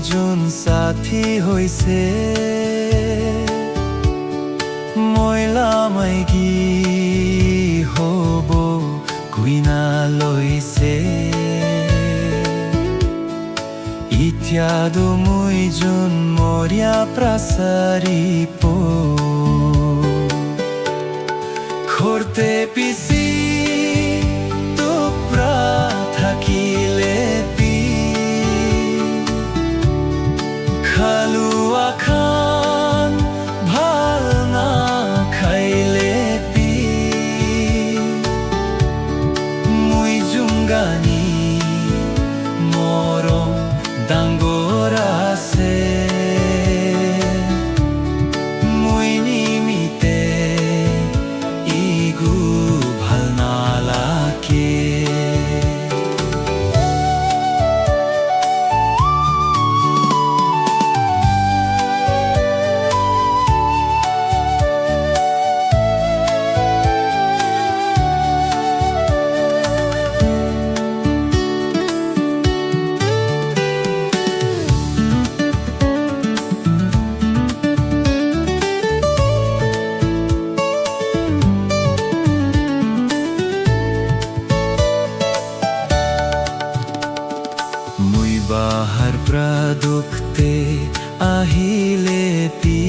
যোন সাথী হৈছে মইলা মাইকী হ'ব কুইনা লৈছে ইতিয়াদো মই যোন মৰিয়া প্ৰাচাৰী পো ঘৰতে পিছি তোপ্ৰা থাকিলে পি খালুৱা খান ভাল না খাইলে পি মই জুংগানি মৰম ডাঙৰ আছে মই নিমিতে ইগু ভাল নালাগে বাহাৰ পৰা দুখতে আহিলে পি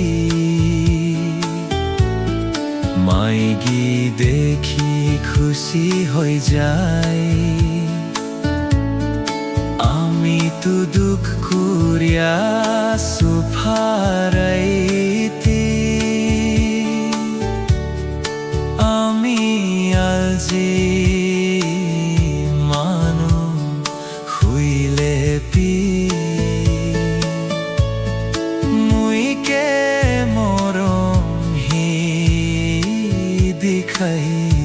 মাইকী দেখি খুচি হৈ যায় আমিতো দুখ কৰিয়া সুফাৰাইতি আমি আজি মুইকে মৰম হি দিখাই